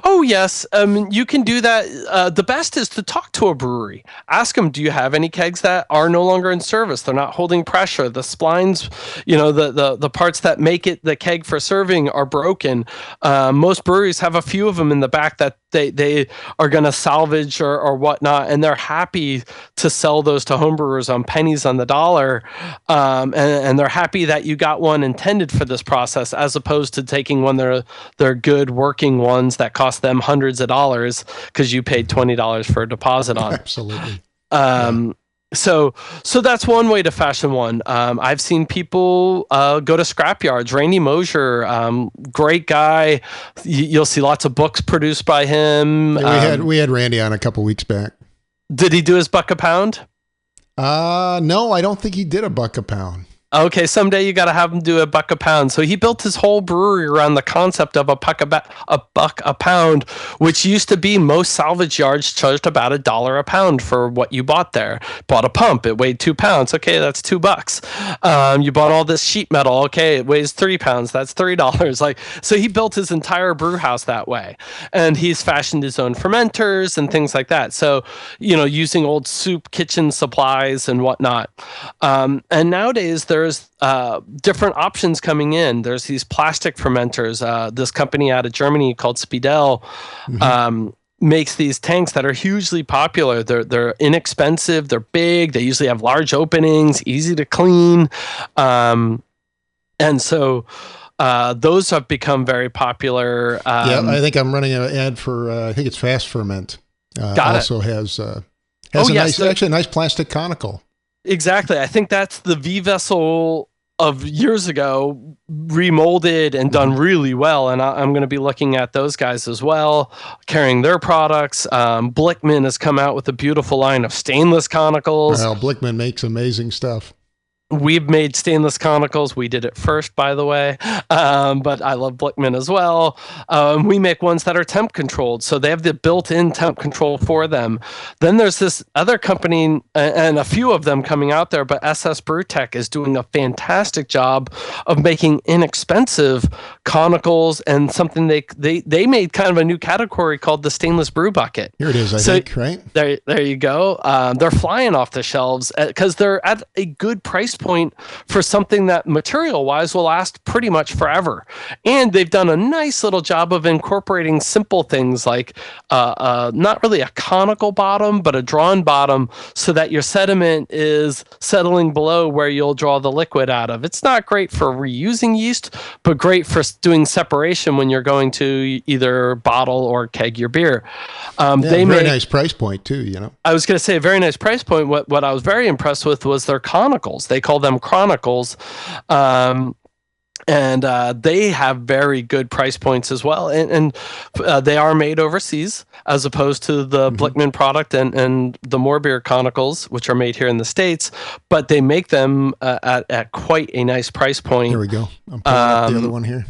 Oh, yes. You can do that. The best is to talk to a brewery. Ask them, do you have any kegs that are no longer in service? They're not holding pressure. The splines, the parts that make it the keg for serving are broken. Most breweries have a few of them in the back that they are going to salvage or whatnot, and they're happy to sell those to homebrewers on pennies on the dollar. And they're happy that you got one intended for this process, as opposed to taking one they're good working ones that cost them hundreds of dollars because you paid $20 for a deposit on. Absolutely. So that's one way to fashion one. I've seen people go to scrapyards. Randy Mosier, great guy. You'll see lots of books produced by him. We had Randy on a couple weeks back. Did he do his buck a pound? No, I don't think he did a buck a pound. Okay, someday you got to have him do a buck a pound. So he built his whole brewery around the concept of a buck a pound, which used to be most salvage yards charged about $1 a pound for what you bought there. Bought a pump, it weighed 2 pounds. Okay, that's $2. You bought all this sheet metal. Okay, it weighs 3 pounds. That's $3. So he built his entire brew house that way, and he's fashioned his own fermenters and things like that. So using old soup kitchen supplies and whatnot. And nowadays there there's different options coming in. There's these plastic fermenters. This company out of Germany called Speedel makes these tanks that are hugely popular. They're inexpensive. They're big. They usually have large openings, easy to clean, and so those have become very popular. I think I'm running an ad for. I think it's Fast Ferment. Also has a nice plastic conical. Exactly. I think that's the V vessel of years ago, remolded and done really well. And I'm going to be looking at those guys as well, carrying their products. Blickman has come out with a beautiful line of stainless conicals. Well, Blickman makes amazing stuff. We've made stainless conicals. We did it first, by the way, but I love Blickman as well. We make ones that are temp controlled, so they have the built-in temp control for them. Then there's this other company, and a few of them coming out there, but SS Brewtech is doing a fantastic job of making inexpensive conicals, and something they made kind of a new category called the stainless brew bucket. Here it is, I think, right? There you go. They're flying off the shelves because they're at a good price point for something that material-wise will last pretty much forever. And they've done a nice little job of incorporating simple things like not really a conical bottom, but a drawn bottom, so that your sediment is settling below where you'll draw the liquid out of. It's not great for reusing yeast, but great for doing separation when you're going to either bottle or keg your beer. They very nice price point too, you know. I was going to say a very nice price point. What I was very impressed with was their conicals. They call them Chronicles. And they have very good price points as well. And they are made overseas, as opposed to the Blickman product and the More Beer Conicals, which are made here in the States. But they make them at quite a nice price point. Here we go. I'm pulling up the other one here.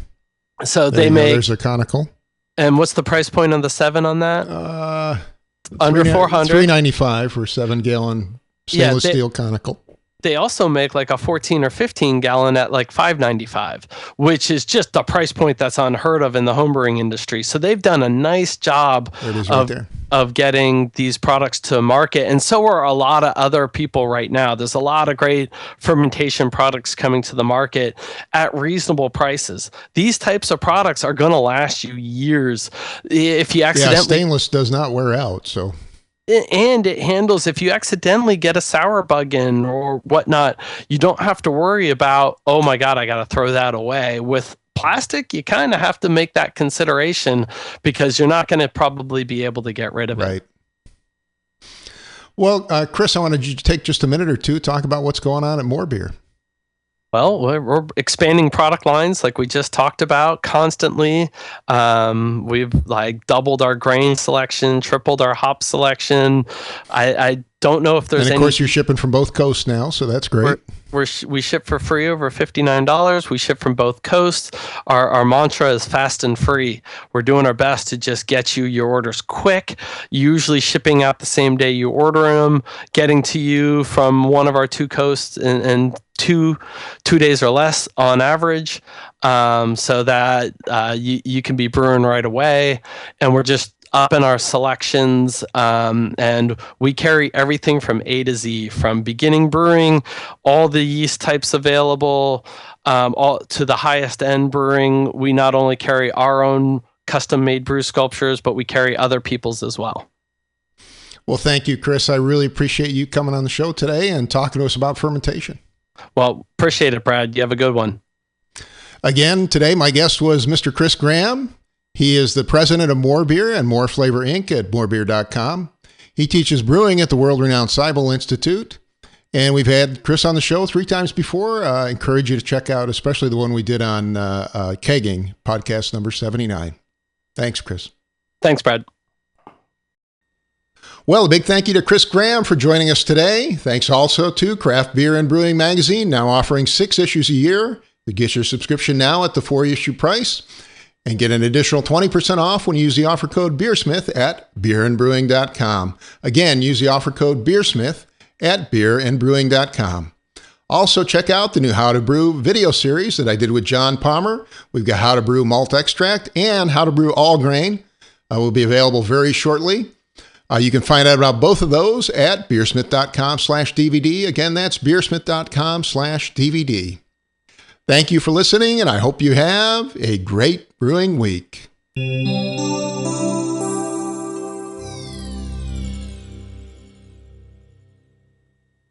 So there's a conical. And what's the price point on the 7 on that? Under 400. $3.95 for a 7-gallon stainless steel conical. They also make like a 14 or 15 gallon at like $5.95, which is just a price point that's unheard of in the homebrewing industry. So they've done a nice job of getting these products to market. And so are a lot of other people right now. There's a lot of great fermentation products coming to the market at reasonable prices. These types of products are going to last you years. If you accidentally... stainless does not wear out, so... And it handles, if you accidentally get a sour bug in or whatnot, you don't have to worry about, oh my God, I got to throw that away. With plastic, you kind of have to make that consideration because you're not going to probably be able to get rid of it. Right. Well, Chris, I wanted you to take just a minute or two to talk about what's going on at More Beer. Well, we're expanding product lines like we just talked about constantly. We've like doubled our grain selection, tripled our hop selection. I don't know if there's any... And of course, you're shipping from both coasts now, so that's great. We ship for free over $59. We ship from both coasts. Our mantra is fast and free. We're doing our best to just get you your orders quick, usually shipping out the same day you order them, getting to you from one of our two coasts in two days or less on average, so that you can be brewing right away. And we're just up in our selections, and we carry everything from A to Z, from beginning brewing, all the yeast types available, all to the highest end brewing. We not only carry our own custom made brew sculptures, but we carry other people's as well. Well, thank you, Chris. I really appreciate you coming on the show today and talking to us about fermentation. Well, appreciate it, Brad. You have a good one. Again, today my guest was Mr. Chris Graham. He is the president of More Beer and More Flavor Inc. at morebeer.com. He teaches brewing at the world-renowned Seibel Institute. And we've had Chris on the show 3 times before. I encourage you to check out, especially the one we did on kegging, podcast number 79. Thanks, Chris. Thanks, Brad. Well, a big thank you to Chris Graham for joining us today. Thanks also to Craft Beer and Brewing Magazine, now offering 6 issues a year. You get your subscription now at the 4-issue price. And get an additional 20% off when you use the offer code BeerSmith at beerandbrewing.com. Again, use the offer code BeerSmith at beerandbrewing.com. Also, check out the new How to Brew video series that I did with John Palmer. We've got How to Brew Malt Extract and How to Brew All Grain. Will be available very shortly. You can find out about both of those at beersmith.com/DVD. Again, that's beersmith.com/DVD. Thank you for listening, and I hope you have a great brewing week.